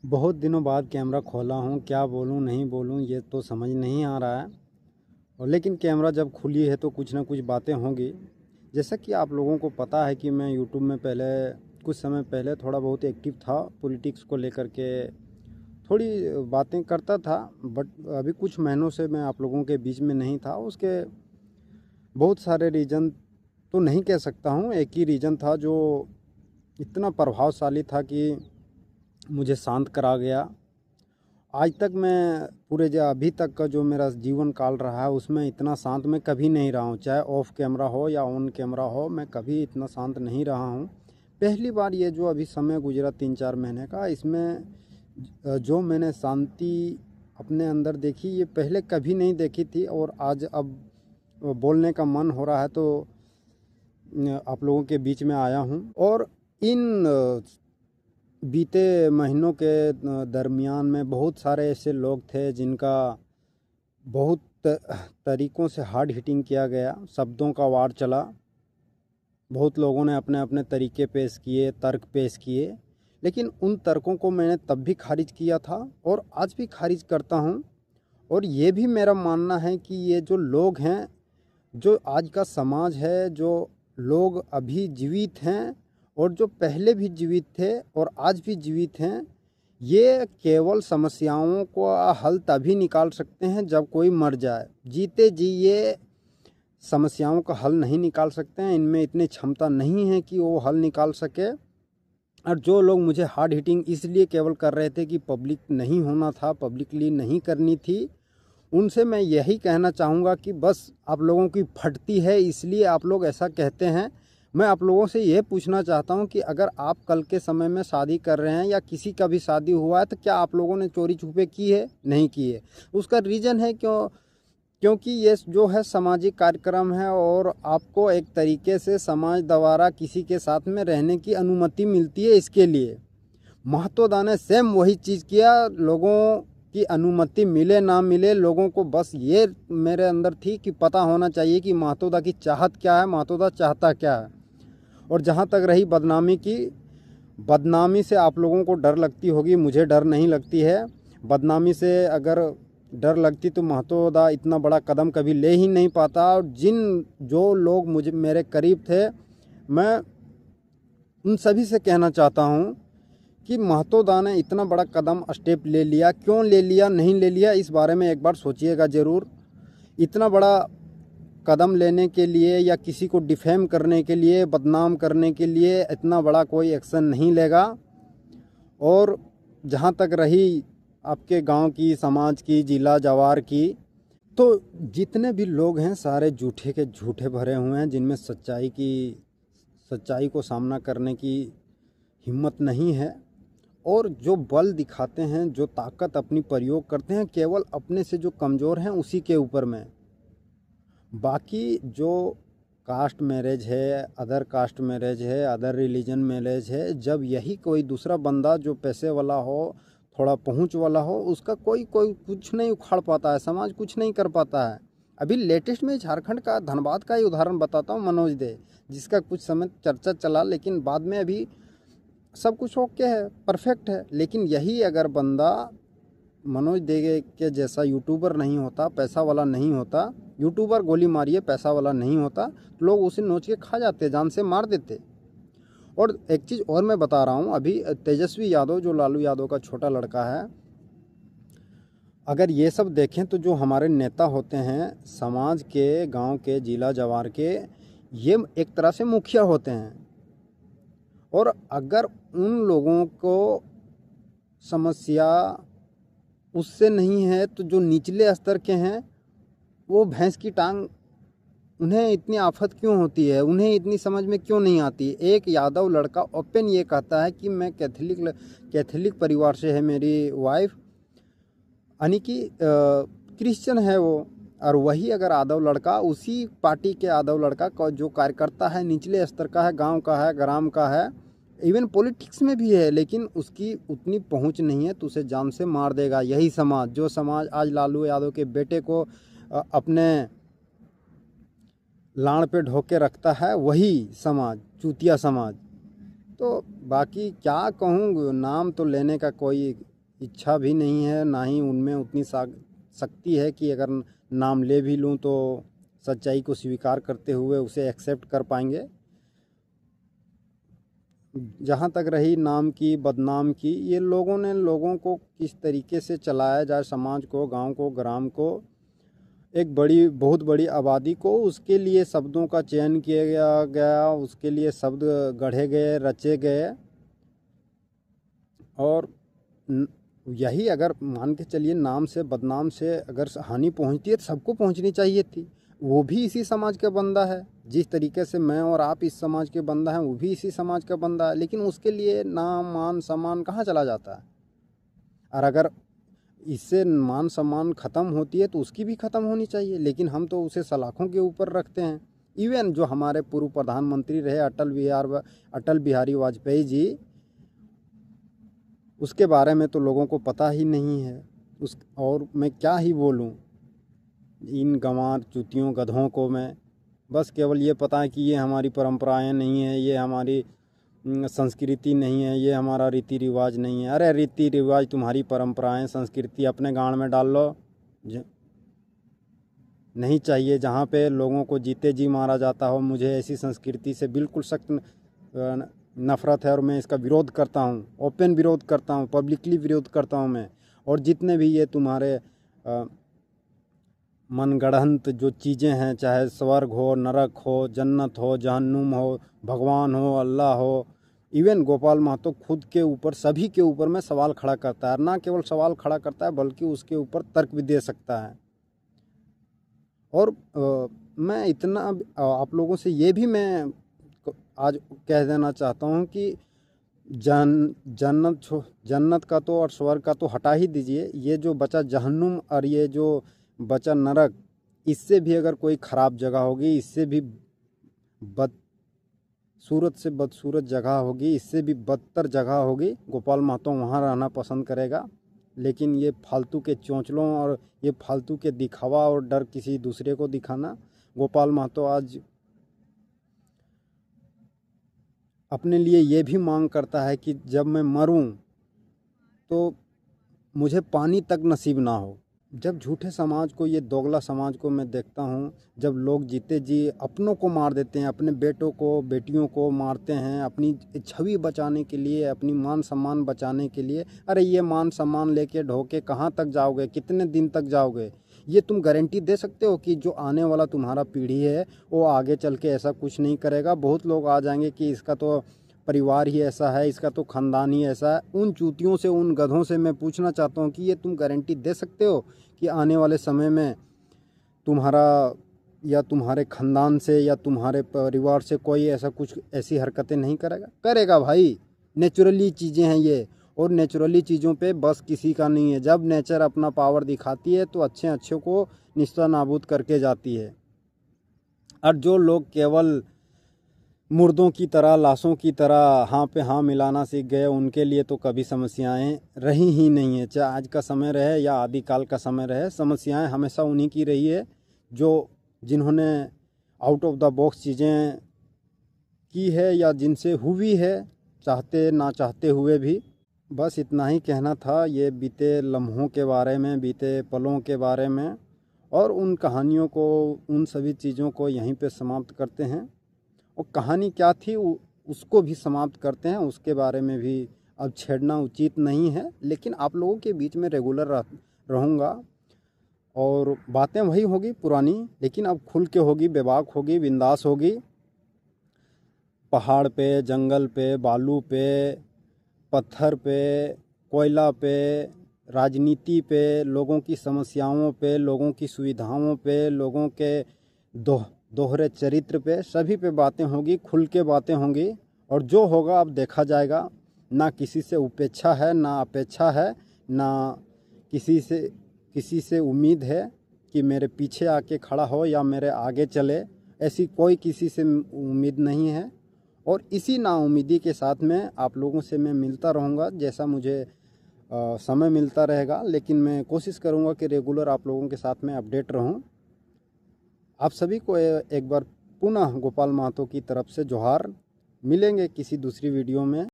बहुत दिनों बाद कैमरा खोला हूँ, क्या बोलूँ नहीं बोलूँ ये तो समझ नहीं आ रहा है। और लेकिन कैमरा जब खुली है तो कुछ ना कुछ बातें होंगी। जैसा कि आप लोगों को पता है कि मैं यूट्यूब में पहले कुछ समय पहले थोड़ा बहुत एक्टिव था, पॉलिटिक्स को लेकर के थोड़ी बातें करता था। बट अभी कुछ महीनों से मैं आप लोगों के बीच में नहीं था। उसके बहुत सारे रीज़न तो नहीं कह सकता हूँ, एक ही रीज़न था जो इतना प्रभावशाली था कि मुझे शांत करा गया। आज तक मैं पूरे जो अभी तक का जो मेरा जीवन काल रहा है उसमें इतना शांत मैं कभी नहीं रहा हूँ, चाहे ऑफ कैमरा हो या ऑन कैमरा हो, मैं कभी इतना शांत नहीं रहा हूँ। पहली बार ये जो अभी समय गुजरा 3-4 महीने का, इसमें जो मैंने शांति अपने अंदर देखी ये पहले कभी नहीं देखी थी। और आज अब बोलने का मन हो रहा है तो आप लोगों के बीच में आया हूँ। और इन बीते महीनों के दरमियान में बहुत सारे ऐसे लोग थे जिनका बहुत तरीक़ों से हार्ड हिटिंग किया गया, शब्दों का वार चला। बहुत लोगों ने अपने अपने तरीके पेश किए, तर्क पेश किए, लेकिन उन तर्कों को मैंने तब भी खारिज किया था और आज भी खारिज करता हूँ। और ये भी मेरा मानना है कि ये जो लोग हैं, जो आज का समाज है, जो लोग अभी जीवित हैं और जो पहले भी जीवित थे और आज भी जीवित हैं, ये केवल समस्याओं को हल तभी निकाल सकते हैं जब कोई मर जाए। जीते जी ये समस्याओं का हल नहीं निकाल सकते हैं, इनमें इतनी क्षमता नहीं है कि वो हल निकाल सके। और जो लोग मुझे हार्ड हिटिंग इसलिए केवल कर रहे थे कि पब्लिक नहीं होना था, पब्लिकली नहीं करनी थी, उनसे मैं यही कहना चाहूँगा कि बस आप लोगों की फटती है इसलिए आप लोग ऐसा कहते हैं। मैं आप लोगों से ये पूछना चाहता हूँ कि अगर आप कल के समय में शादी कर रहे हैं या किसी का भी शादी हुआ है तो क्या आप लोगों ने चोरी छुपे की है? नहीं की है। उसका रीज़न है क्योंकि ये जो है सामाजिक कार्यक्रम है और आपको एक तरीके से समाज द्वारा किसी के साथ में रहने की अनुमति मिलती है। इसके लिए महतोदा ने सेम वही चीज़ किया। लोगों की अनुमति मिले ना मिले, लोगों को बस ये मेरे अंदर थी कि पता होना चाहिए कि महतोदा की चाहत क्या है, महतोदा चाहता क्या है। और जहाँ तक रही बदनामी की, बदनामी से आप लोगों को डर लगती होगी, मुझे डर नहीं लगती है। बदनामी से अगर डर लगती तो महतोदा इतना बड़ा कदम कभी ले ही नहीं पाता। और जो लोग मुझे मेरे करीब थे, मैं उन सभी से कहना चाहता हूँ कि महतोदा ने इतना बड़ा कदम स्टेप ले लिया, क्यों ले लिया, नहीं ले लिया, इस बारे में एक बार सोचिएगा ज़रूर। इतना बड़ा कदम लेने के लिए या किसी को डिफेम करने के लिए, बदनाम करने के लिए इतना बड़ा कोई एक्शन नहीं लेगा। और जहाँ तक रही आपके गांव की, समाज की, जिला जवार की, तो जितने भी लोग हैं सारे झूठे के झूठे भरे हुए हैं, जिनमें सच्चाई को सामना करने की हिम्मत नहीं है। और जो बल दिखाते हैं, जो ताकत अपनी प्रयोग करते हैं, केवल अपने से जो कमज़ोर हैं उसी के ऊपर में। बाकी जो कास्ट मैरिज है, अदर कास्ट मैरिज है, अदर रिलीजन मैरिज है, जब यही कोई दूसरा बंदा जो पैसे वाला हो, थोड़ा पहुंच वाला हो, उसका कोई कुछ नहीं उखाड़ पाता है, समाज कुछ नहीं कर पाता है। अभी लेटेस्ट में झारखंड का धनबाद का ही उदाहरण बताता हूँ, मनोज दे, जिसका कुछ समय चर्चा चला, लेकिन बाद में अभी सब कुछ ओके है, परफेक्ट है। लेकिन यही अगर बंदा मनोज दे के जैसा यूट्यूबर नहीं होता, पैसा वाला नहीं होता, यूट्यूबर गोली मारिए पैसा वाला नहीं होता, तो लोग उसे नोच के खा जाते, जान से मार देते। और एक चीज़ और मैं बता रहा हूँ, अभी तेजस्वी यादव जो लालू यादव का छोटा लड़का है, अगर ये सब देखें तो जो हमारे नेता होते हैं समाज के, गांव के, जिला जवार के, ये एक तरह से मुखिया होते हैं। और अगर उन लोगों को समस्या उससे नहीं है तो जो निचले स्तर के हैं, वो भैंस की टांग, उन्हें इतनी आफत क्यों होती है, उन्हें इतनी समझ में क्यों नहीं आती। एक यादव लड़का ओपन ये कहता है कि मैं कैथोलिक परिवार से है मेरी वाइफ, यानी कि क्रिश्चियन है वो। और वही अगर यादव लड़का, उसी पार्टी के यादव लड़का का जो कार्यकर्ता है, निचले स्तर का है, गांव का है, ग्राम का है, इवन पॉलिटिक्स में भी है, लेकिन उसकी उतनी पहुंच नहीं है तो उसे जान से मार देगा। यही समाज, जो समाज आज लालू यादव के बेटे को अपने लाड़ पे ढोके रखता है, वही समाज, चूतिया समाज। तो बाकी क्या कहूँ, नाम तो लेने का कोई इच्छा भी नहीं है, ना ही उनमें उतनी शक्ति है कि अगर नाम ले भी लूँ तो सच्चाई को स्वीकार करते हुए उसे एक्सेप्ट कर पाएंगे। जहाँ तक रही नाम की, बदनाम की, ये लोगों ने लोगों को किस तरीके से चलाया जाए, समाज को, गांव को, ग्राम को, एक बहुत बड़ी आबादी को, उसके लिए शब्दों का चयन किया गया, उसके लिए शब्द गढ़े गए, रचे गए। और यही अगर मान के चलिए नाम से, बदनाम से अगर हानि पहुंचती है तो सबको पहुंचनी चाहिए थी। वो भी इसी समाज का बंदा है, जिस तरीके से मैं और आप इस समाज के बंदा हैं, वो भी इसी समाज का बंदा है, लेकिन उसके लिए नाम, मान, सम्मान कहाँ चला जाता है। और अगर इससे मान सम्मान ख़त्म होती है तो उसकी भी ख़त्म होनी चाहिए, लेकिन हम तो उसे सलाखों के ऊपर रखते हैं। इवन जो हमारे पूर्व प्रधानमंत्री रहे अटल बिहारी वाजपेयी जी, उसके बारे में तो लोगों को पता ही नहीं है। और मैं क्या ही बोलूं इन गंवार चूतियों गधों को। मैं बस केवल ये पता है कि ये हमारी परंपराएं नहीं है, ये हमारी संस्कृति नहीं है, ये हमारा रीति रिवाज नहीं है। अरे रीति रिवाज तुम्हारी परंपराएं, संस्कृति अपने गांड में डाल लो। नहीं चाहिए जहाँ पे लोगों को जीते जी मारा जाता हो। मुझे ऐसी संस्कृति से बिल्कुल सख्त नफ़रत है और मैं इसका विरोध करता हूँ, ओपन विरोध करता हूँ, पब्लिकली विरोध करता हूँ मैं। और जितने भी ये तुम्हारे मनगढ़ंत जो चीज़ें हैं, चाहे स्वर्ग हो, नरक हो, जन्नत हो, जहन्नुम हो, भगवान हो, अल्लाह हो, इवन गोपाल महतो खुद के ऊपर, सभी के ऊपर में सवाल खड़ा करता है। ना केवल सवाल खड़ा करता है बल्कि उसके ऊपर तर्क भी दे सकता है। और मैं इतना आप लोगों से ये भी मैं आज कह देना चाहता हूँ कि जन्नत का तो और स्वर्ग का तो हटा ही दीजिए, ये जो बचा जहन्नुम और ये जो बचा नरक, इससे भी अगर कोई ख़राब जगह होगी, इससे भी बदसूरत से बदसूरत जगह होगी, इससे भी बदतर जगह होगी, गोपाल महतो वहाँ रहना पसंद करेगा। लेकिन ये फालतू के चोंचलों और ये फालतू के दिखावा और डर किसी दूसरे को दिखाना, गोपाल महतो आज अपने लिए ये भी मांग करता है कि जब मैं मरूं तो मुझे पानी तक नसीब ना हो। जब झूठे समाज को, ये दोगला समाज को मैं देखता हूँ, जब लोग जीते जी अपनों को मार देते हैं, अपने बेटों को, बेटियों को मारते हैं अपनी छवि बचाने के लिए, अपनी मान सम्मान बचाने के लिए। अरे ये मान सम्मान लेके ढोके कहाँ तक जाओगे, कितने दिन तक जाओगे? ये तुम गारंटी दे सकते हो कि जो आने वाला तुम्हारा पीढ़ी है वो आगे चल के ऐसा कुछ नहीं करेगा? बहुत लोग आ जाएंगे कि इसका तो परिवार ही ऐसा है, इसका तो ख़ानदान ही ऐसा है। उन चूतियों से, उन गधों से मैं पूछना चाहता हूँ कि ये तुम गारंटी दे सकते हो कि आने वाले समय में तुम्हारा या तुम्हारे ख़ानदान से या तुम्हारे परिवार से कोई ऐसा कुछ, ऐसी हरकतें नहीं करेगा? करेगा भाई, नेचुरली चीज़ें हैं ये। और नेचुरली चीज़ों पे बस किसी का नहीं है। जब नेचर अपना पावर दिखाती है तो अच्छे अच्छे को निस्ता नाबूद करके जाती है। और जो लोग केवल मुर्दों की तरह, लाशों की तरह हाँ पे हाँ मिलाना सीख गए, उनके लिए तो कभी समस्याएं रही ही नहीं है। चाहे आज का समय रहे या आदिकाल का समय रहे, समस्याएं हमेशा उन्हीं की रही है जिन्होंने आउट ऑफ द बॉक्स चीज़ें की है या जिनसे हुई है, चाहते ना चाहते हुए भी। बस इतना ही कहना था ये बीते लम्हों के बारे में, बीते पलों के बारे में, और उन कहानियों को, उन सभी चीज़ों को यहीं पे समाप्त करते हैं। और कहानी क्या थी उसको भी समाप्त करते हैं, उसके बारे में भी अब छेड़ना उचित नहीं है। लेकिन आप लोगों के बीच में रेगुलर रहूँगा और बातें वही होगी पुरानी, लेकिन अब खुल के होगी, बेबाक होगी, बिंदास होगी। पहाड़ पे, जंगल पे, बालू पे, पत्थर पे, कोयला पे, राजनीति पे, लोगों की समस्याओं पे, लोगों की सुविधाओं पे, लोगों के दोहरे चरित्र पे, सभी पे बातें होगी, खुल के बातें होंगी। और जो होगा अब देखा जाएगा। ना किसी से उपेक्षा है, ना अपेक्षा है, ना किसी से उम्मीद है कि मेरे पीछे आके खड़ा हो या मेरे आगे चले। ऐसी कोई किसी से उम्मीद नहीं है। और इसी नाउम्मीदी के साथ में आप लोगों से मैं मिलता रहूँगा जैसा मुझे समय मिलता रहेगा। लेकिन मैं कोशिश करूँगा कि रेगुलर आप लोगों के साथ में अपडेट रहूँ। आप सभी को एक बार पुनः गोपाल महतो की तरफ से जोहार। मिलेंगे किसी दूसरी वीडियो में।